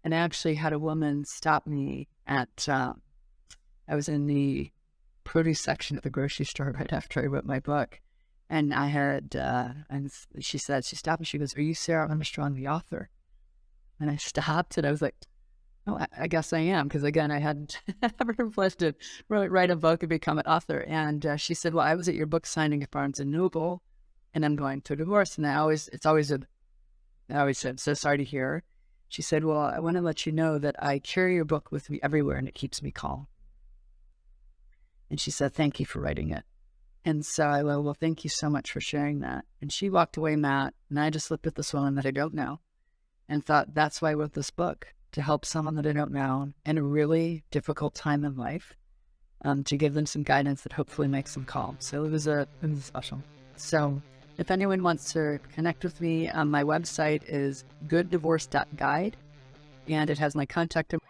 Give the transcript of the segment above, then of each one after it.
And I actually had a woman stop me at, I was in the produce section at the grocery store right after I wrote my book. And I had, and she stopped me, she goes, "Are you Sarah Armstrong, the author?" And I stopped and I was like, "Oh, I guess I am." Because again, I hadn't ever pledged to write a book and become an author. And she said, "Well, I was at your book signing at Barnes and Noble and I'm going through a divorce." And I always said, "So sorry to hear." She said, "Well, I want to let you know that I carry your book with me everywhere and it keeps me calm." And she said, "Thank you for writing it." And so I went, "Well, thank you so much for sharing that." And she walked away, Matt, and I just looked at this woman that I don't know and thought, that's why I wrote this book, to help someone that I don't know in a really difficult time in life, to give them some guidance that hopefully makes them calm. So it was special. So if anyone wants to connect with me, my website is gooddivorce.guide, and it has my contact info.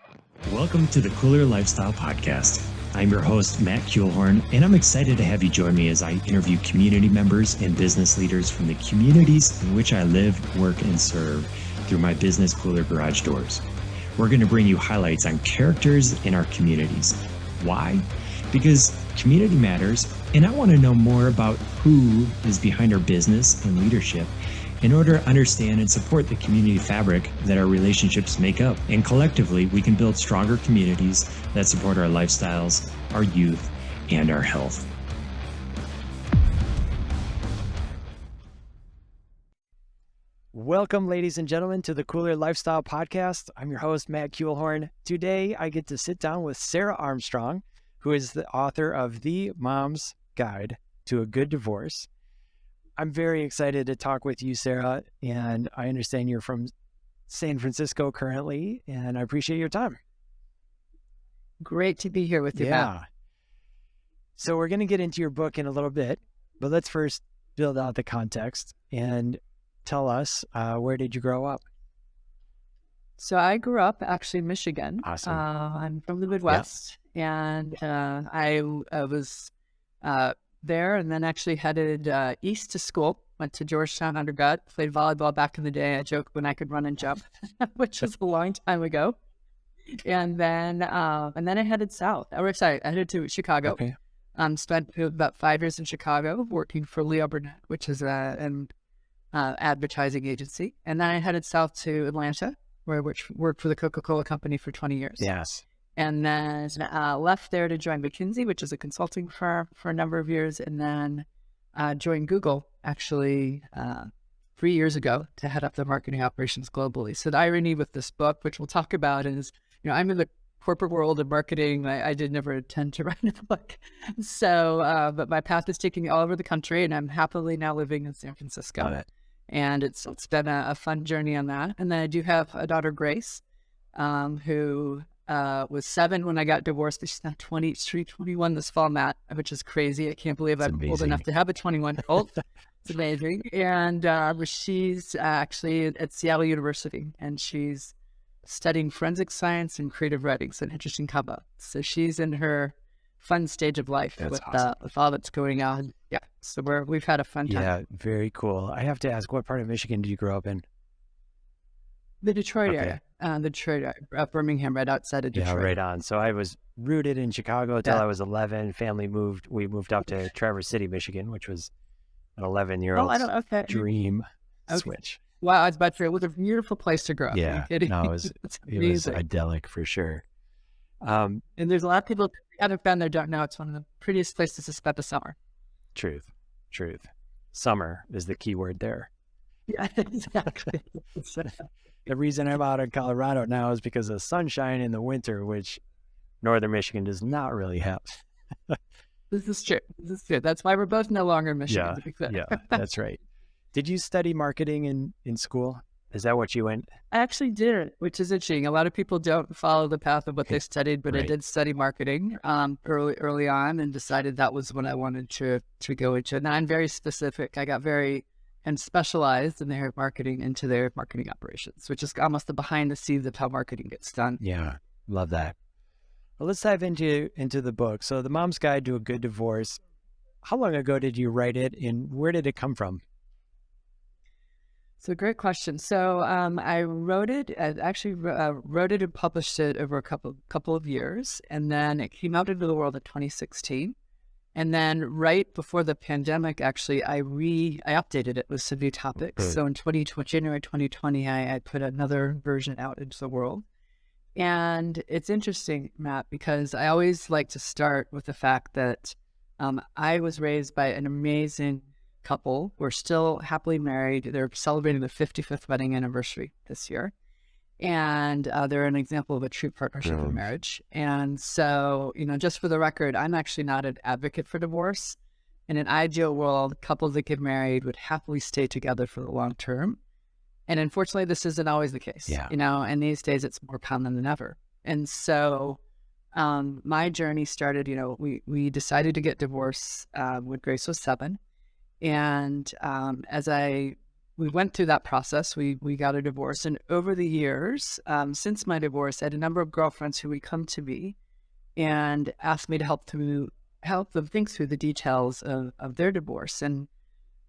Welcome to the Koolers Lifestyle podcast. I'm your host, Matt Kuehlhorn, and I'm excited to have you join me as I interview community members and business leaders from the communities in which I live, work, and serve through my business Cooler Garage Doors. We're going to bring you highlights on characters in our communities. Why? Because community matters, and I want to know more about who is behind our business and leadership in order to understand and support the community fabric that our relationships make up. And collectively, we can build stronger communities that support our lifestyles, our youth, and our health. Welcome, ladies and gentlemen, to the Koolers Lifestyle podcast. I'm your host, Matt Kuehlhorn. Today, I get to sit down with Sarah Armstrong, who is the author of The Mom's Guide to a Good Divorce. I'm very excited to talk with you, Sarah, and I understand you're from San Francisco currently, and I appreciate your time. Great to be here with you, Matt. So we're going to get into your book in a little bit, but let's first build out the context and tell us, where did you grow up? So I grew up actually in Michigan. Awesome. I'm from the Midwest, and I was there, and then actually headed east to school. Went to Georgetown undergrad, played volleyball back in the day. I joke when I could run and jump, which was a long time ago. And then I headed south. I headed to Chicago. Okay. Spent about 5 years in Chicago working for Leo Burnett, which is an advertising agency. And then I headed south to Atlanta, where I worked for the Coca Cola company for 20 years. Yes. And then left there to join McKinsey, which is a consulting firm, for a number of years, and then joined Google actually 3 years ago to head up the marketing operations globally. So the irony with this book, which we'll talk about, is, I'm in the corporate world of marketing. I did never intend to write a book. So, but my path is taking me all over the country, and I'm happily now living in San Francisco. Got it. And it's been a fun journey on that. And then I do have a daughter, Grace, who was 7 when I got divorced. She's now 21 this fall, Matt, which is crazy. I can't believe I'm old enough to have a 21-year-old. It's amazing. And she's actually at Seattle University, and she's studying forensic science and creative writing. It's an interesting combo. So she's in her fun stage of life with all that's going on. Yeah. So we've had a fun time. Yeah, very cool. I have to ask, what part of Michigan did you grow up in? The Detroit area. The Detroit area, Birmingham, right outside of Detroit. Yeah, right on. So I was rooted in Chicago until I was 11. We moved up to Traverse City, Michigan, which was an 11-year-old's dream switch. Wow, I was about to say, it was a beautiful place to grow up. Yeah, no, it was idyllic for sure. And there's a lot of people who haven't been there, don't know. It's one of the prettiest places to spend the summer. Truth. Summer is the key word there. Yeah, exactly. The reason I'm out in Colorado now is because of sunshine in the winter, which northern Michigan does not really have. This is true. That's why we're both no longer in Michigan. Yeah, that's right. Did you study marketing in school? Is that what you went? I actually did, which is interesting. A lot of people don't follow the path of what they studied, but I did study marketing early on, and decided that was what I wanted to go into. And I'm very specific. I got very specialized in their marketing into their marketing operations, which is almost the behind the scenes of how marketing gets done. Yeah, love that. Well, let's dive into the book. So, The Mom's Guide to a Good Divorce. How long ago did you write it, and where did it come from? So great question. So I wrote it. I actually wrote it and published it over a couple of years, and then it came out into the world in 2016. And then right before the pandemic, actually, I updated it with some new topics. So in January 2020, I put another version out into the world. And it's interesting, Matt, because I always like to start with the fact that I was raised by an amazing couple. We're still happily married. They're celebrating the 55th wedding anniversary this year. And they're an example of a true partnership in marriage. And so, just for the record, I'm actually not an advocate for divorce. In an ideal world, couples that get married would happily stay together for the long term. And unfortunately, this isn't always the case, and these days it's more common than ever. And so my journey started, we decided to get divorced when Grace was 7. And we went through that process, we got a divorce. And over the years, since my divorce, I had a number of girlfriends who would come to me and ask me to help them think through the details of their divorce. And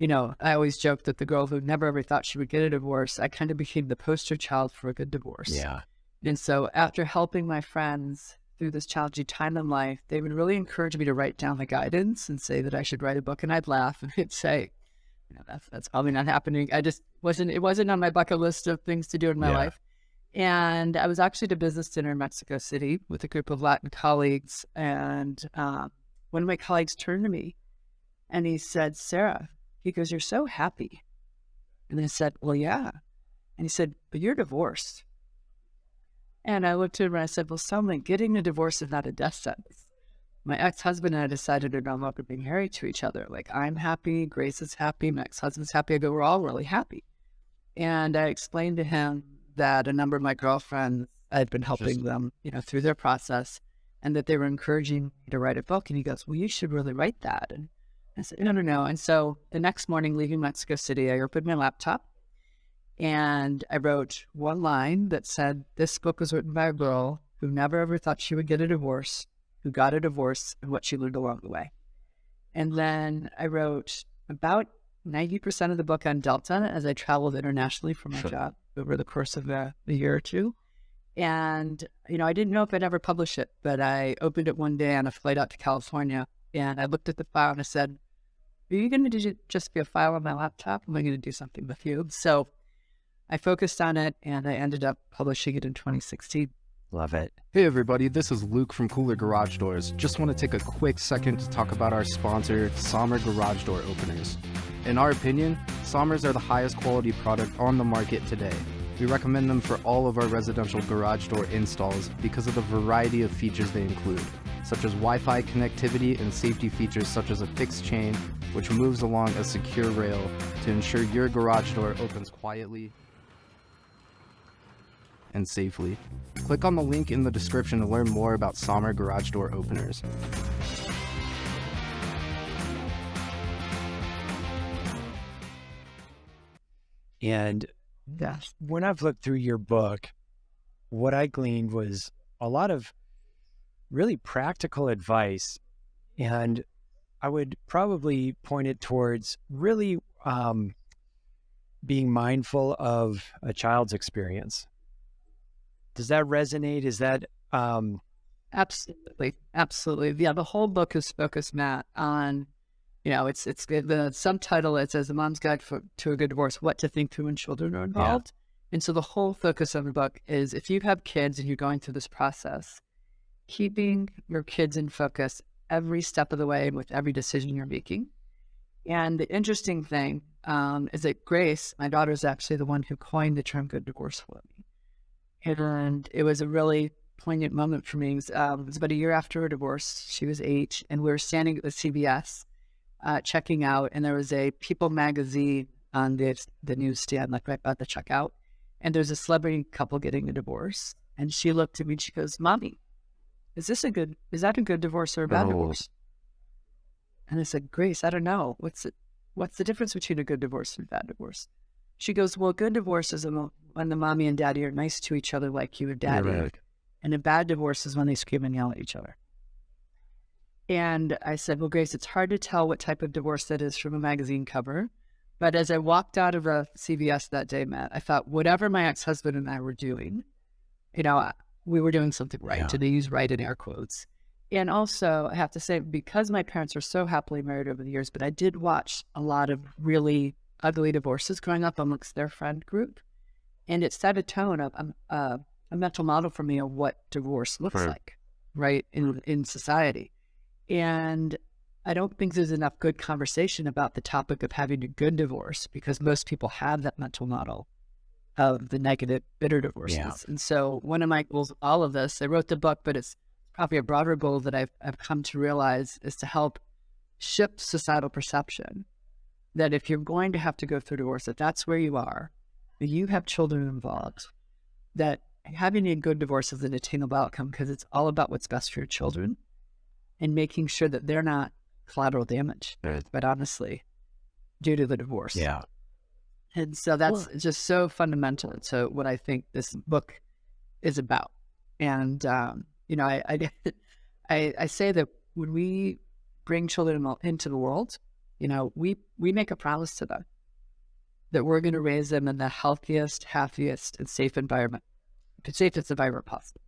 I always joke that the girl who never ever thought she would get a divorce, I kind of became the poster child for a good divorce. Yeah. And so after helping my friends through this challenging time in life, they would really encourage me to write down the guidance and say that I should write a book. And I'd laugh and I'd say, that's probably not happening. It wasn't on my bucket list of things to do in my life. And I was actually at a business dinner in Mexico City with a group of Latin colleagues. And one of my colleagues turned to me and he said, Sarah, he goes, you're so happy. And I said, well, yeah. And he said, but you're divorced. And I looked at him and I said, well, Selma, getting a divorce is not a death sentence. My ex-husband and I decided to no longer be married to each other. Like, I'm happy, Grace is happy, my ex-husband's happy, but we're all really happy. And I explained to him that a number of my girlfriends, I'd been helping them, through their process, and that they were encouraging me to write a book. And he goes, well, you should really write that. And I said, no. And so the next morning, leaving Mexico City, I opened my laptop and I wrote one line that said, this book was written by a girl who never ever thought she would get a divorce, who got a divorce, and what she learned along the way. And then I wrote about 90% of the book on Delta as I traveled internationally for my job over the course of the year or two. And, I didn't know if I'd ever publish it, but I opened it one day on a flight out to California. And I looked at the file and I said, are you going to just be a file on my laptop? Am I going to do something with you? So I focused on it and I ended up publishing it in 2016. Love it. Hey everybody, this is Luke from Cooler Garage Doors. Just want to take a quick second to talk about our sponsor, Sommer Garage Door Openers. In our opinion, Sommers are the highest quality product on the market today. We recommend them for all of our residential garage door installs because of the variety of features they include, such as Wi-Fi connectivity and safety features such as a fixed chain, which moves along a secure rail to ensure your garage door opens quietly and safely. Click on the link in the description to learn more about Sommer Garage Door Openers. And when I've looked through your book, what I gleaned was a lot of really practical advice. And I would probably point it towards really being mindful of a child's experience. Does that resonate? Is that... Absolutely. Yeah, the whole book is focused, Matt, on, it's the subtitle, it says The Mom's Guide to a Good Divorce, What to Think Through When Children Are Involved. Yeah. And so the whole focus of the book is if you have kids and you're going through this process, keeping your kids in focus every step of the way with every decision you're making. And the interesting thing is that Grace, my daughter, is actually the one who coined the term good divorce for me. And it was a really poignant moment for me. It was about a year after her divorce. She was 8, and we were standing at the CVS checking out, and there was a People magazine on the newsstand, like right about the checkout. And there's a celebrity couple getting a divorce. And she looked at me and she goes, Mommy, is that a good divorce or a bad divorce? And I said, Grace, I don't know. What's the difference between a good divorce and a bad divorce? She goes, well, a good divorce is when the mommy and daddy are nice to each other like you and daddy. Right. And a bad divorce is when they scream and yell at each other. And I said, well, Grace, it's hard to tell what type of divorce that is from a magazine cover. But as I walked out of a CVS that day, Matt, I thought whatever my ex-husband and I were doing, we were doing something right. Yeah. And they use right in air quotes. And also, I have to say, because my parents were so happily married over the years, but I did watch a lot of really ugly divorces growing up amongst their friend group. And it set a tone of a mental model for me of what divorce looks like, right, in society. And I don't think there's enough good conversation about the topic of having a good divorce, because most people have that mental model of the negative, bitter divorces. Yeah. And so one of my goals with all of this, I wrote the book, but it's probably a broader goal that I've come to realize, is to help shift societal perception that if you're going to have to go through divorce, if that's where you are, that you have children involved, that having a good divorce is an attainable outcome, because it's all about what's best for your children and making sure that they're not collateral damage, but honestly, due to the divorce. Yeah. And so that's just so fundamental to what I think this book is about. And, I say that when we bring children into the world, we make a promise to them that we're going to raise them in the healthiest, happiest, and safest environment possible,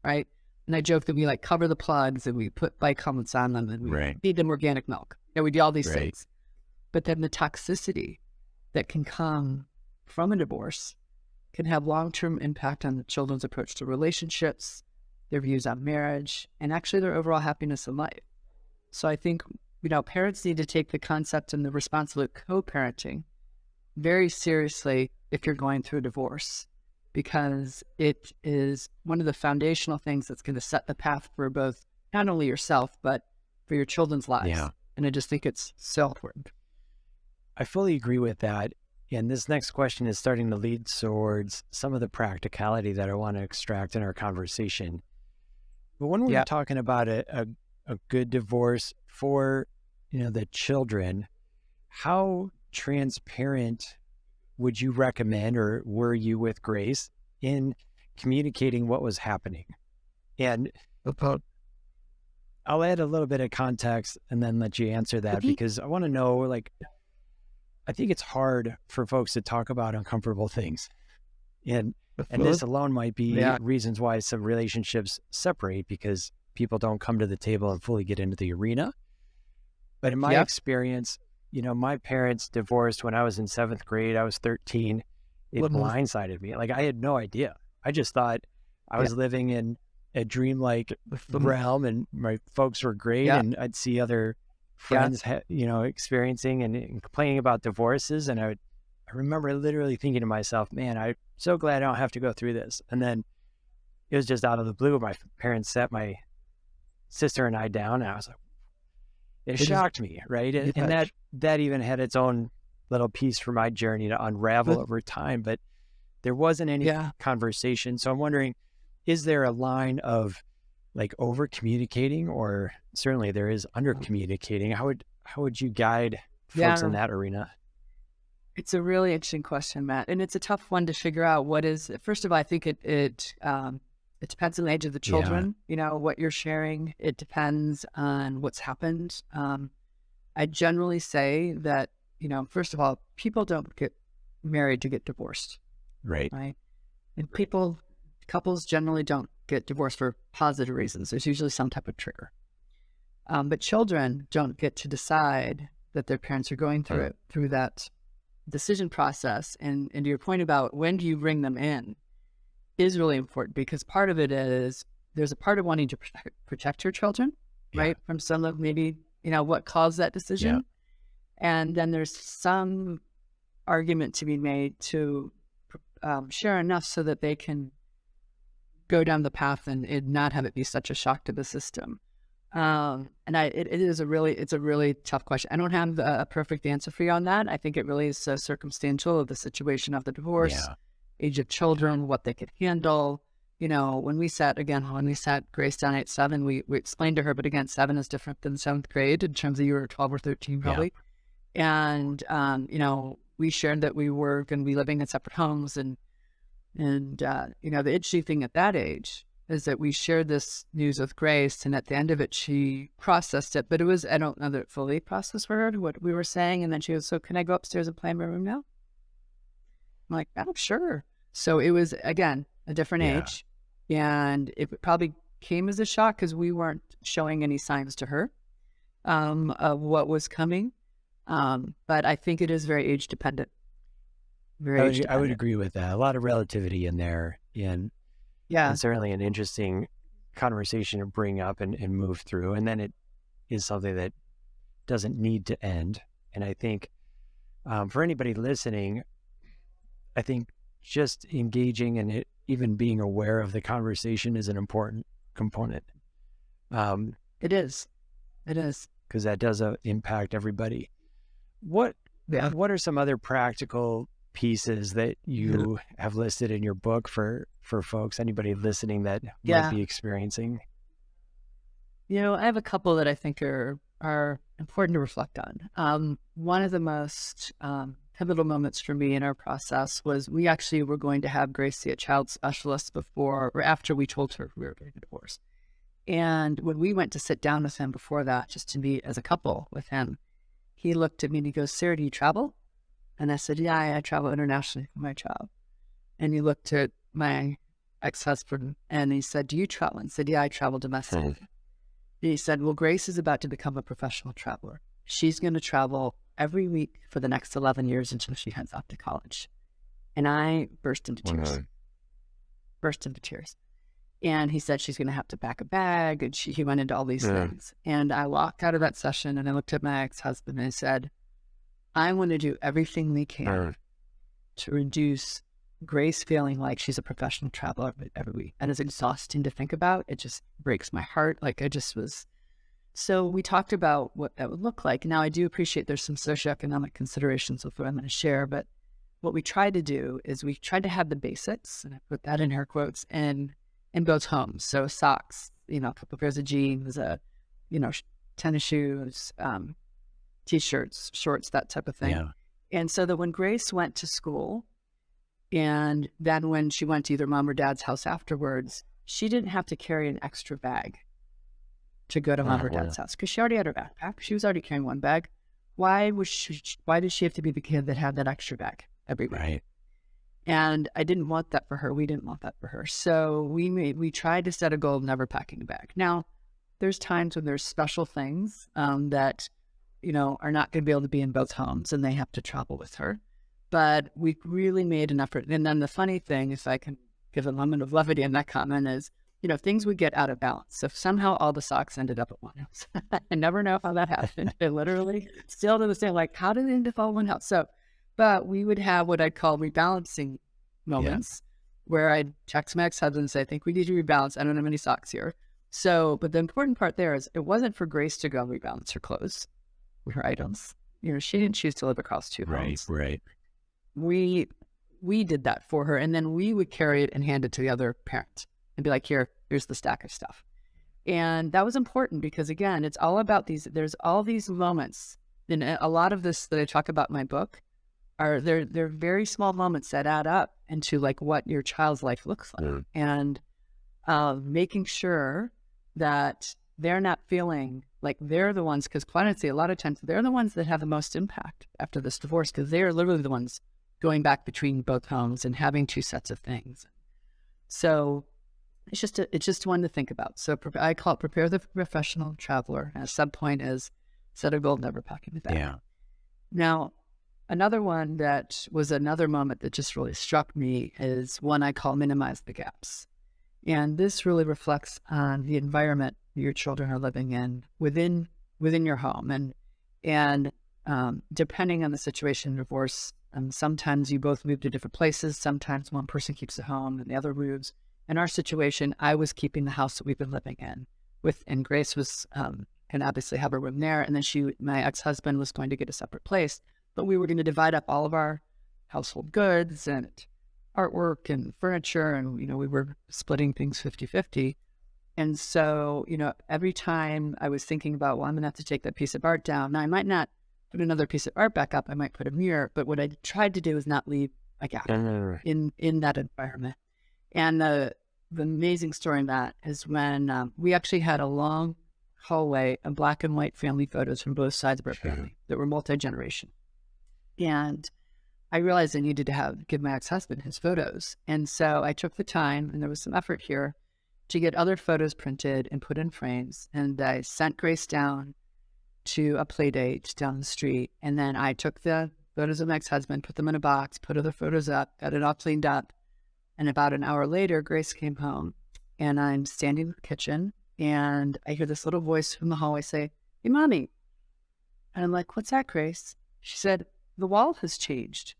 right? And I joke that we cover the plugs and we put bike helmets on them and we feed them organic milk. We do all these things. But then the toxicity that can come from a divorce can have long-term impact on the children's approach to relationships, their views on marriage, and actually their overall happiness in life. So I think, parents need to take the concept and the responsibility of co-parenting very seriously if you're going through a divorce, because it is one of the foundational things that's going to set the path for both, not only yourself, but for your children's lives. Yeah. And I just think it's so important. I fully agree with that. And this next question is starting to lead towards some of the practicality that I want to extract in our conversation. But when we're talking about a good divorce for, the children, how transparent would you recommend, or were you with Grace, in communicating what was happening? And I'll add a little bit of context and then let you answer that, because I want to know, I think it's hard for folks to talk about uncomfortable things. And this alone might be reasons why some relationships separate, because people don't come to the table and fully get into the arena. But in my experience, my parents divorced when I was in 7th grade. I was 13. It blindsided me. I had no idea. I just thought I was living in a dreamlike realm, and my folks were great, and I'd see other friends, experiencing and complaining about divorces. And I remember literally thinking to myself, man, I'm so glad I don't have to go through this. And then it was just out of the blue. My parents sat my sister and I down, and I was like, it shocked me, right? And that even had its own little piece for my journey to unravel over time, but there wasn't any conversation. So I'm wondering, is there a line of over communicating, or certainly there is under communicating? How would you guide folks in that arena? It's a really interesting question, Matt, and it's a tough one to figure out. First of all, I think it depends on the age of the children. What you're sharing. It depends on what's happened. I generally say that first of all, people don't get married to get divorced, right? And couples generally don't get divorced for positive reasons. There's usually some type of trigger. But children don't get to decide that their parents are going through that decision process. And to your point about when do you bring them in is really important, because part of it is there's a part of wanting to protect your children, right? From some of maybe, what caused that decision. And then there's some argument to be made to share enough so that they can go down the path and not have it be such a shock to the system. It's a really tough question. I don't have a perfect answer for you on that. I think it really is so circumstantial of the situation of the divorce, age of children, what they could handle. When we sat Grace down at 7, we explained to her, but again, 7 is different than 7th grade in terms of you were 12 or 13 probably. And, we shared that we were going to be living in separate homes, and the interesting thing at that age is that we shared this news with Grace, and at the end of it, she processed it, but I don't know that it fully processed for her what we were saying. And then she goes, so can I go upstairs and play in my room now? I'm like, oh, sure. So it was, again, a different age. And it probably came as a shock because we weren't showing any signs to her of what was coming. But I think it is very age dependent. I would agree with that. A lot of relativity in there, and certainly an interesting conversation to bring up and move through. And then it is something that doesn't need to end. And I think for anybody listening, I think just engaging and even being aware of the conversation is an important component. It is. Because that does impact everybody. What are some other practical pieces that you have listed in your book for folks, anybody listening that might be experiencing? I have a couple that I think are important to reflect on. One of the most pivotal moments for me in our process was we actually were going to have Grace see a child specialist before or after we told her we were getting a divorce. And when we went to sit down with him before that, just to meet as a couple with him, he looked at me and he goes, Sarah, do you travel? And I said, yeah, I travel internationally for my job. And he looked at my ex-husband and he said, do you travel? And I said, yeah, I travel domestically. And he said, well, Grace is about to become a professional traveler. She's going to travel every week for the next 11 years until she heads off to college. And I burst into tears. And he said she's going to have to pack a bag. And he went into all these things. And I walked out of that session and I looked at my ex-husband and I said, I want to do everything we can to reduce Grace feeling like she's a professional traveler every week. And it's exhausting to think about. It just breaks my heart. Like I just was. So we talked about what that would look like. Now I do appreciate there's some socioeconomic considerations with what I'm going to share, but what we tried to do is we tried to have the basics, and I put that in air quotes, in both homes. So socks, a couple pairs of jeans, tennis shoes, T-shirts, shorts, that type of thing. Yeah. And so that when Grace went to school, and then when she went to either mom or dad's house afterwards, she didn't have to carry an extra bag to go to mom or dad's house because she already had her backpack. She was already carrying one bag. Why did she have to be the kid that had that extra bag every week? Right. And I didn't want that for her. We didn't want that for her. So we tried to set a goal of never packing a bag. Now, there's times when there's special things that are not going to be able to be in both homes and they have to travel with her. But we really made an effort. And then the funny thing, if I can give a moment of levity in that comment, is, things would get out of balance. So if somehow all the socks ended up at one house, I never know how that happened. It literally still to this day, like, how did it end up all one house? So, but we would have what I'd call rebalancing moments where I'd text my ex-husband and say, I think we need to rebalance. I don't have any socks here. So, but the important part there is it wasn't for Grace to go rebalance her clothes, her items. She didn't choose to live across two homes. Right. We did that for her, and then we would carry it and hand it to the other parent and be like, here's the stack of stuff. And that was important because, again, it's all about there's all these moments, and a lot of this that I talk about in my book they're very small moments that add up into like what your child's life looks like. And making sure that they're not feeling like they're the ones, because quite honestly, a lot of times they're the ones that have the most impact after this divorce, because they're literally the ones going back between both homes and having two sets of things. So it's just one to think about. So I call it prepare the professional traveler. And a sub point is set a goal, never packing the bag. Yeah. Now, another one that was another moment that just really struck me is one I call minimize the gaps. And this really reflects on the environment your children are living in within your home. And depending on the situation of divorce, sometimes you both move to different places. Sometimes one person keeps the home and the other moves. In our situation, I was keeping the house that we've been living in and Grace was, can obviously have a room there. And then my ex-husband was going to get a separate place, but we were going to divide up all of our household goods and artwork and furniture. And, we were splitting things 50-50. And so, every time I was thinking about, well, I'm going to have to take that piece of art down. Now, I might not put another piece of art back up. I might put a mirror. But what I tried to do is not leave a gap in that environment. And the amazing story in that is when we actually had a long hallway of black and white family photos from both sides of our family that were multi-generation. And I realized I needed to give my ex-husband his photos. And so I took the time, and there was some effort here, to get other photos printed and put in frames. And I sent Grace down to a play date down the street. And then I took the photos of my ex-husband, put them in a box, put other photos up, got it all cleaned up. And about an hour later, Grace came home, and I'm standing in the kitchen, and I hear this little voice from the hallway say, "Hey, Mommy." And I'm like, "What's that, Grace?" She said, "The wall has changed."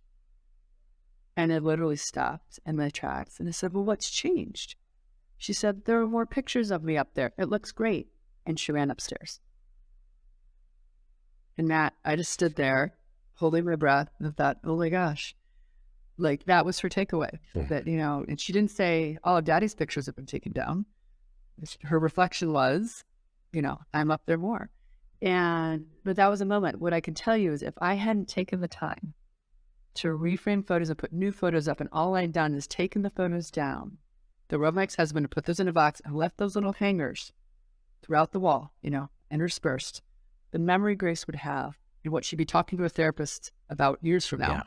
And it literally stopped in my tracks. And I said, "Well, what's changed?" She said, "There are more pictures of me up there. It looks great." And she ran upstairs. And Matt, I just stood there holding my breath and thought, oh my gosh, like that was her takeaway. That, and she didn't say all of Daddy's pictures have been taken down. Her reflection was, I'm up there more. But that was a moment. What I can tell you is if I hadn't taken the time to reframe photos and put new photos up, and all I'd done is taken the photos down, the road my ex-husband and put those in a box and left those little hangers throughout the wall, interspersed, the memory Grace would have and what she'd be talking to a therapist about years from now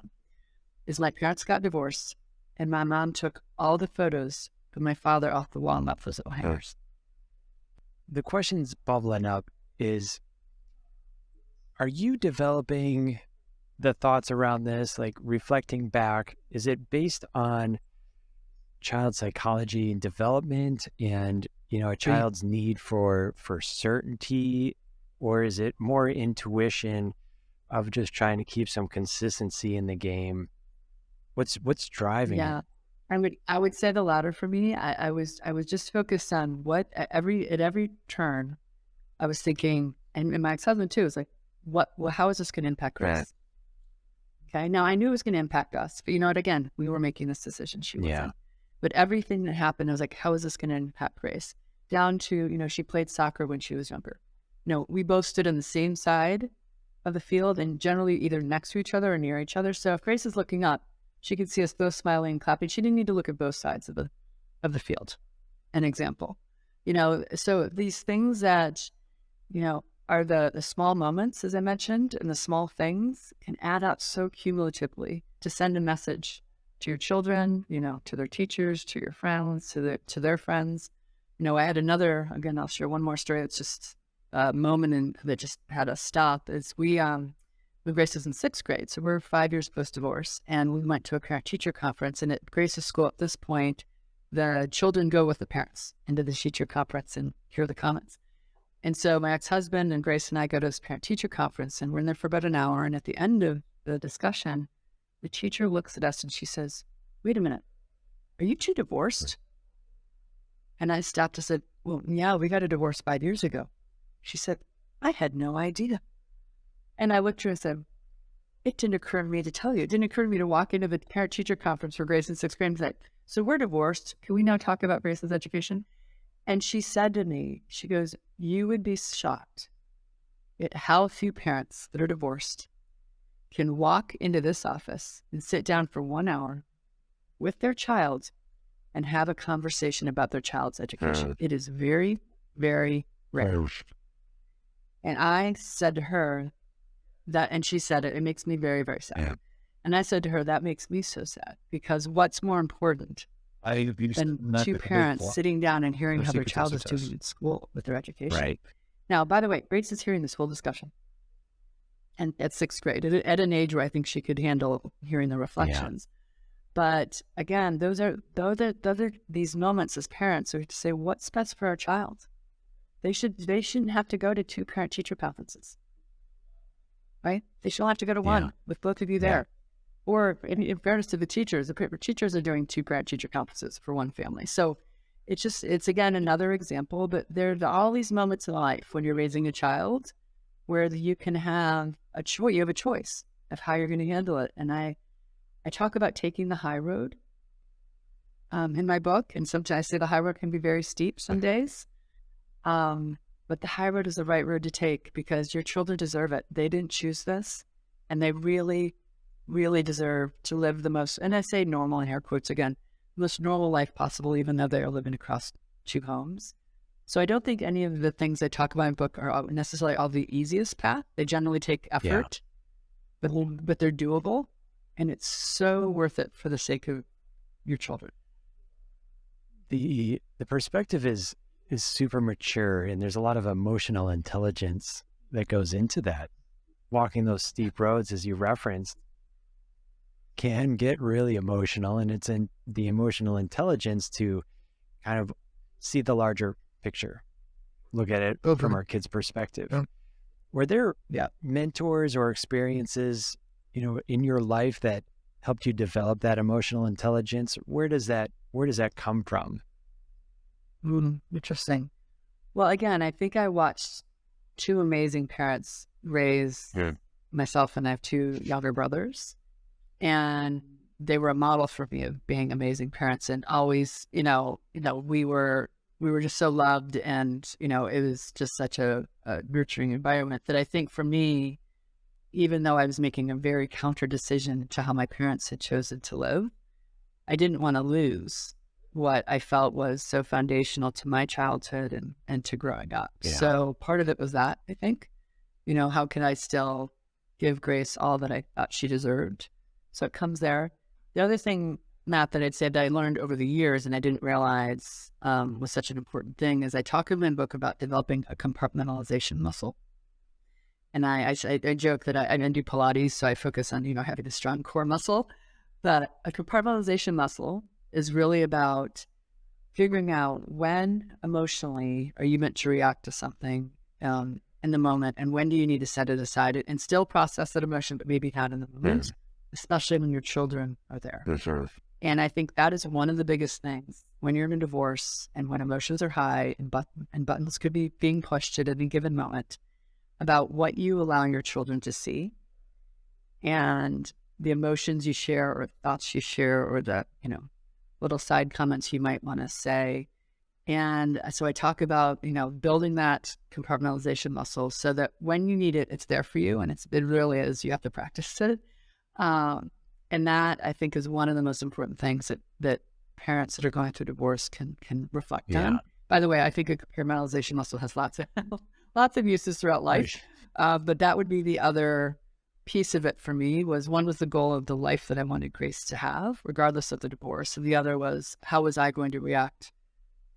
is my parents got divorced, and my mom took all the photos of my father off the wall and left those little hangers. The questions bubbling up is, are you developing the thoughts around this, like reflecting back? Is it based on child psychology and development and, a child's need for certainty? Or is it more intuition of just trying to keep some consistency in the game? What's driving it? I would say the latter for me. I was just focused on what at every turn I was thinking, and my ex-husband too, was like, how is this going to impact Grace? Right. Okay. Now I knew it was going to impact us, but again, we were making this decision. She wasn't. But everything that happened, I was like, how is this going to impact Grace? Down to, she played soccer when she was younger. We both stood on the same side of the field and generally either next to each other or near each other. So if Grace is looking up, she could see us both smiling and clapping. She didn't need to look at both sides of the field. An example, so these things that, are the small moments, as I mentioned, and the small things can add up so cumulatively to send a message to your children, to their teachers, to your friends, to their friends. I had again, I'll share one more story. It's just moment and that just had us stop is when Grace was in 6th grade. So we're 5 years post-divorce, and we went to a parent-teacher conference. And at Grace's school at this point, the children go with the parents into the teacher conference and hear the comments. And so my ex-husband and Grace and I go to this parent-teacher conference, and we're in there for about an hour. And at the end of the discussion, the teacher looks at us and she says, "Wait a minute, are you two divorced?" And I stopped and said, "Well, yeah, we got a divorce 5 years ago." She said, "I had no idea." And I looked at her and said, "It didn't occur to me to tell you. It didn't occur to me to walk into the parent-teacher conference for Grace in 6th grade and say, so we're divorced. Can we now talk about Grace's education?" And she said to me, she goes, "You would be shocked at how few parents that are divorced can walk into this office and sit down for 1 hour with their child and have a conversation about their child's education. It is very, very rare." And I said to her that, and she said it makes me very, very sad. Yeah. And I said to her, that makes me so sad, because what's more important than two parents sitting down and hearing how their child is doing in school with their education? Right. Now, by the way, Grace is hearing this whole discussion. And at 6th grade, at an age where I think she could handle hearing the reflections. Yeah. But again, those are these moments as parents are to say, what's best for our child? They shouldn't have to go to 2 parent-teacher conferences, right? They shouldn't have to go to one with both of you there. Or in fairness to the teachers are doing 2 parent-teacher conferences for one family. So it's again, another example, but there are all these moments in life when you're raising a child where you can have a choice. You have a choice of how you're going to handle it. And I talk about taking the high road in my book. And sometimes I say the high road can be very steep some days. But the high road is the right road to take, because your children deserve it. They didn't choose this, and they really, really deserve to live the most, and I say normal in air quotes again, most normal life possible, even though they are living across 2 homes. So I don't think any of the things I talk about in the book are necessarily all the easiest path. They generally take effort, but they're doable, and it's so worth it for the sake of your children. The perspective is super mature, and there's a lot of emotional intelligence that goes into that. Walking those steep roads, as you referenced, can get really emotional, and it's in the emotional intelligence to kind of see the larger picture, look at it from our kids' perspective. Were there mentors or experiences, in your life that helped you develop that emotional intelligence? Where does that come from? Interesting. Well, again, I think I watched 2 amazing parents raise myself, and I have 2 younger brothers, and they were a model for me of being amazing parents, and always, we were just so loved, and, it was just such a nurturing environment that I think for me, even though I was making a very counter decision to how my parents had chosen to live, I didn't want to lose what I felt was so foundational to my childhood and to growing up. Yeah. So part of it was that, I think, how can I still give Grace all that I thought she deserved? So it comes there. The other thing, Matt, that I'd say that I learned over the years and I didn't realize was such an important thing is I talk in my book about developing a compartmentalization muscle. And I joke that I do Pilates, so I focus on, having a strong core muscle. But a compartmentalization muscle is really about figuring out when emotionally are you meant to react to something in the moment, and when do you need to set it aside and still process that emotion, but maybe not in the moment, especially when your children are there. Sure. And I think that is one of the biggest things when you're in a divorce and when emotions are high and buttons could be being pushed at any given moment, about what you allow your children to see and the emotions you share or thoughts you share or the, little side comments you might want to say. And so I talk about, building that compartmentalization muscle so that when you need it, it's there for you. And it really is, you have to practice it. And that I think is one of the most important things that parents that are going through divorce can reflect on. By the way, I think a compartmentalization muscle has lots of uses throughout life. But that would be the other piece of it for me. One was the goal of the life that I wanted Grace to have, regardless of the divorce. And the other was, how was I going to react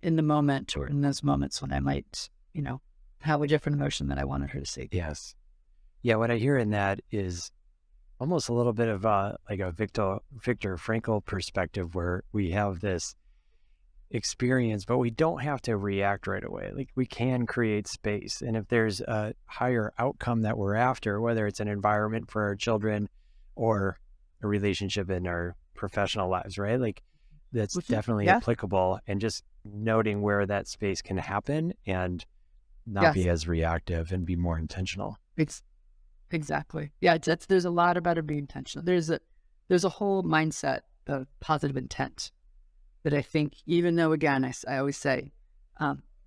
in the moment or in those moments when I might, have a different emotion that I wanted her to see. Yes. Yeah. What I hear in that is almost a little bit of like a Viktor Frankl perspective, where we have this experience, but we don't have to react right away. Like, we can create space. And if there's a higher outcome that we're after, whether it's an environment for our children or a relationship in our professional lives, right? Like, that's definitely applicable, and just noting where that space can happen and not be as reactive and be more intentional. Exactly. Yeah. There's a lot about it being intentional. There's a whole mindset of positive intent that I think, even though, again, I always say,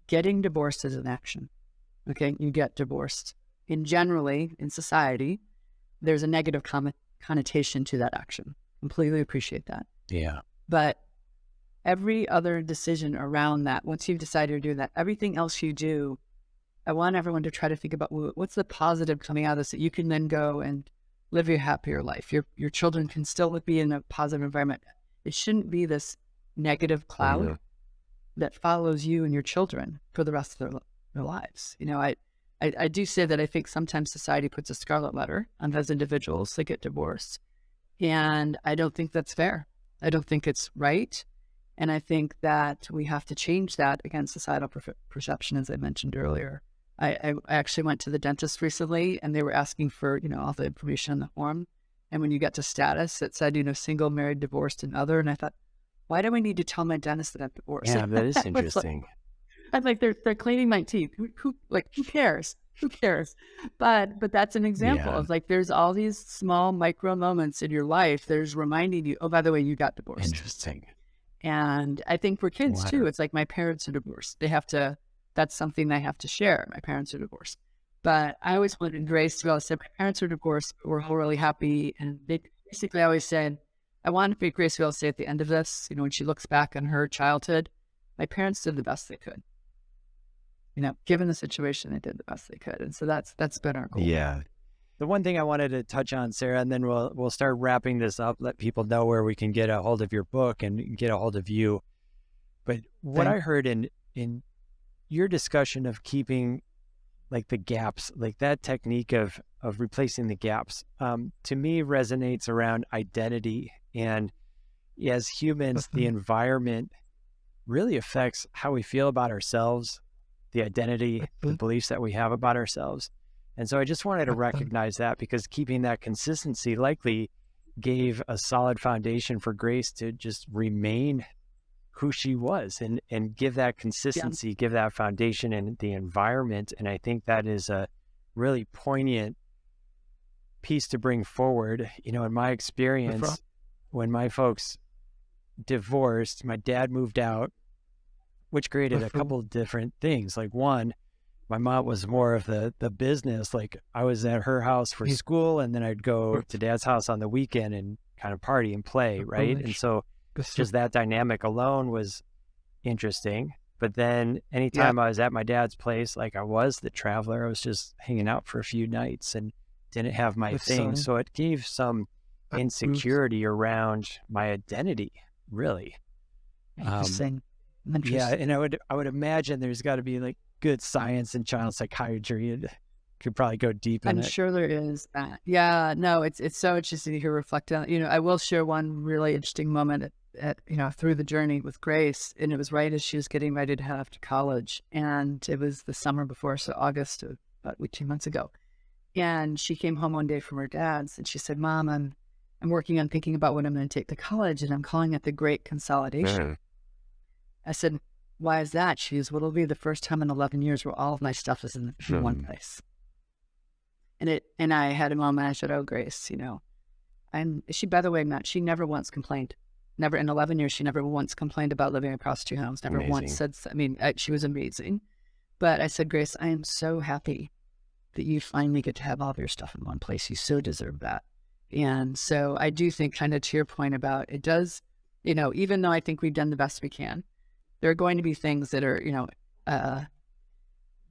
getting divorced is an action. Okay. You get divorced. Generally, in society, there's a negative connotation to that action. Completely appreciate that. Yeah. But every other decision around that, once you've decided to do that, everything else you do, I want everyone to try to think about what's the positive coming out of this that you can then go and live your happier life. Your children can still be in a positive environment. It shouldn't be this negative cloud that follows you and your children for the rest of their lives. I do say that I think sometimes society puts a scarlet letter on those individuals that get divorced. And I don't think that's fair. I don't think it's right. And I think that we have to change that against societal perception, as I mentioned earlier. I actually went to the dentist recently, and they were asking for, all the information on the form. And when you get to status, it said, single, married, divorced, and other. And I thought, why do I need to tell my dentist that I'm divorced? Yeah, that is interesting. I'm like, they're cleaning my teeth. Who cares? Who cares? But that's an example of there's all these small micro moments in your life. There's reminding you, oh, by the way, you got divorced. Interesting. And I think for kids too, it's like, my parents are divorced. That's something they have to share. My parents are divorced. But I always wanted Grace to be able to say, my parents are divorced, but we're all really happy. And they basically always said, I want Grace to be able to say at the end of this, when she looks back on her childhood, my parents did the best they could. Given the situation, they did the best they could. And so that's been our goal. Yeah. The one thing I wanted to touch on, Sarah, and then we'll start wrapping this up, let people know where we can get a hold of your book and get a hold of you. But what I heard in your discussion of keeping like the gaps, like that technique of replacing the gaps, to me resonates around identity. And as humans, the environment really affects how we feel about ourselves, the identity, the beliefs that we have about ourselves. And so I just wanted to recognize that, because keeping that consistency likely gave a solid foundation for Grace to just remain who she was and give that consistency, give that foundation in the environment. And I think that is a really poignant piece to bring forward. In my experience, when my folks divorced, my dad moved out, which created a couple of different things. Like one, my mom was more of the business. Like I was at her house for school, and then I'd go to dad's house on the weekend and kind of party and play, right? And so just that dynamic alone was interesting. But then anytime I was at my dad's place, like I was the traveler, I was just hanging out for a few nights and didn't have my thing. So it gave some insecurity around my identity, really. Interesting. Yeah, and I would imagine there's got to be like good science in child psychiatry, and could probably go deep in it. I'm sure there is that. Yeah, no, it's so interesting to hear reflect on. I will share one really interesting moment at through the journey with Grace, and it was right as she was getting ready to head off to college, and it was the summer before, so August of about 2 months ago, and she came home one day from her dad's, and she said, "Mom, I'm working on thinking about what I'm going to take to college, and I'm calling it the Great Consolidation." I said, "Why is that?" She goes, "Well, it'll be the first time in 11 years where all of my stuff is in one place." And I had a moment. I said, "Oh, Grace, she, by the way, Matt, she never once complained. Never in 11 years, she never once complained about living across two homes. Never once said, she was amazing. But I said, Grace, I am so happy that you finally get to have all of your stuff in one place. You so deserve that." And so I do think, kind of to your point about it does, even though I think we've done the best we can, there are going to be things that are,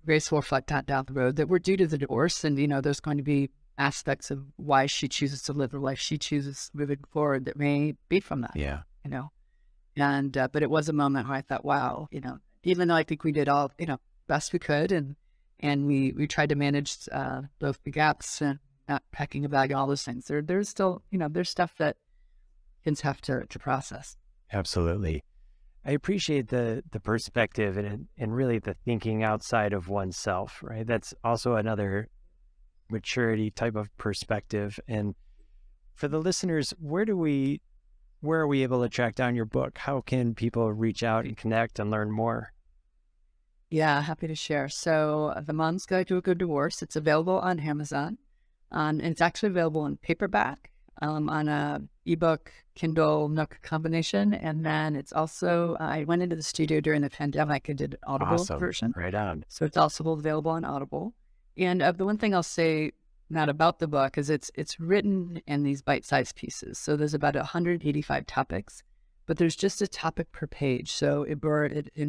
Grace will reflect on down the road that were due to the divorce. And, there's going to be aspects of why she chooses to live the life she chooses moving forward that may be from that. Yeah. And, but it was a moment where I thought, wow, even though I think we did all, best we could, and we tried to manage both the gaps and not packing a bag and all those things, there's still, there's stuff that kids have to process. Absolutely. I appreciate the perspective and really the thinking outside of oneself, right? That's also another maturity type of perspective. And for the listeners, where are we able to track down your book? How can people reach out and connect and learn more? Yeah, happy to share. So The Mom's Guide to a Good Divorce, it's available on Amazon. And it's actually available in paperback, on a ebook, Kindle, Nook combination. And then it's also, I went into the studio during the pandemic and did an Audible version. Right on. So it's also available on Audible. And the one thing I'll say, not about the book, is it's written in these bite-sized pieces. So there's about 185 topics, but there's just a topic per page. So it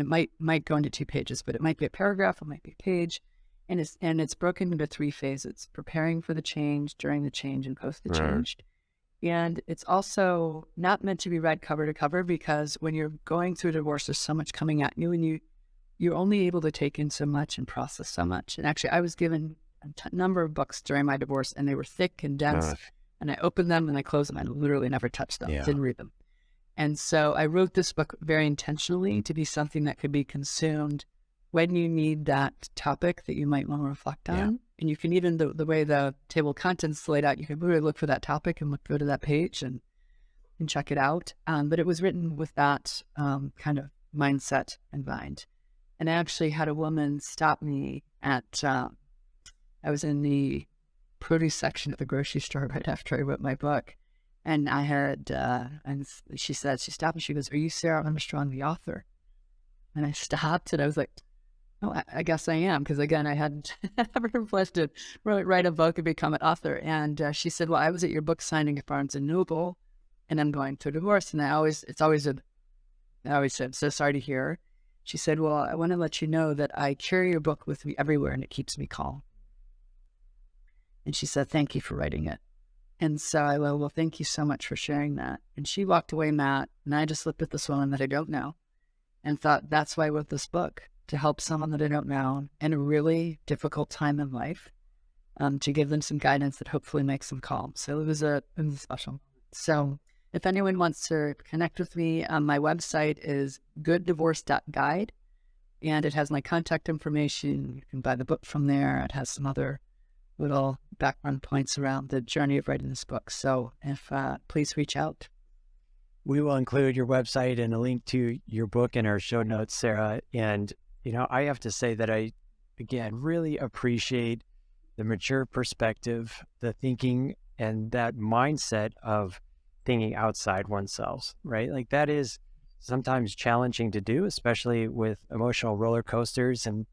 might go into 2 pages, but it might be a paragraph, it might be a page. And it's broken into 3 phases: preparing for the change, during the change, and post the change. And it's also not meant to be read cover to cover, because when you're going through divorce, there's so much coming at you, and you're only able to take in so much and process so much. And actually, I was given a number of books during my divorce, and they were thick and dense. And I opened them and I closed them. I literally never touched them, didn't read them. And so I wrote this book very intentionally to be something that could be consumed when you need that topic that you might want to reflect on. And you can even, the way the table of contents laid out, you can really look for that topic and go to that page and check it out. But it was written with that kind of mindset in mind. And I actually had a woman stop me at, I was in the produce section at the grocery store right after I wrote my book. And I had, and she stopped me, she goes, "Are you Sarah Armstrong, the author?" And I stopped and I was like, "Oh, I guess I am." Because again, I hadn't ever reflected to write a book and become an author. And she said, "Well, I was at your book signing at Barnes & Noble, and I'm going through a divorce. And I always said, so sorry to hear. She said, well, I want to let you know that I carry your book with me everywhere and it keeps me calm. And she said, thank you for writing it. And so I went, well, thank you so much for sharing that. And she walked away, Matt, and I just looked at this woman that I don't know and thought, that's why I wrote this book, to help someone that I don't know in a really difficult time in life, to give them some guidance that hopefully makes them calm. So it was special. So if anyone wants to connect with me, my website is gooddivorce.guide, and it has my contact information. You can buy the book from there. It has some other little background points around the journey of writing this book. So if please reach out. We will include your website and a link to your book in our show notes, Sarah. And, I have to say that I, again, really appreciate the mature perspective, the thinking, and that mindset of thinking outside oneself, right? Like that is sometimes challenging to do, especially with emotional roller coasters and,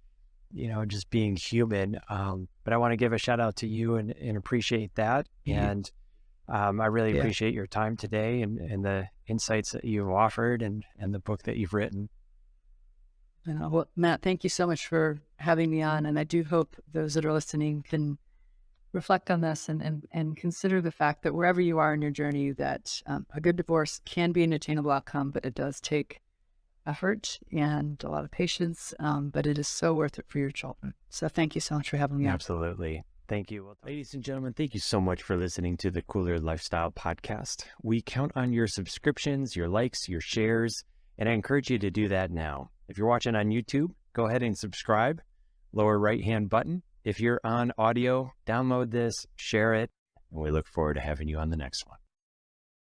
just being human. But I want to give a shout out to you and appreciate that. And I really appreciate your time today and the insights that you've offered and the book that you've written. Well, Matt, thank you so much for having me on. And I do hope those that are listening can reflect on this and consider the fact that wherever you are in your journey, that a good divorce can be an attainable outcome, but it does take effort and a lot of patience, but it is so worth it for your children. So thank you so much for having me on. Absolutely. Thank you. Ladies and gentlemen, thank you so much for listening to the Koolers Lifestyle podcast. We count on your subscriptions, your likes, your shares, and I encourage you to do that now. If you're watching on YouTube, go ahead and subscribe, lower right-hand button. If you're on audio, download this, share it, and we look forward to having you on the next one.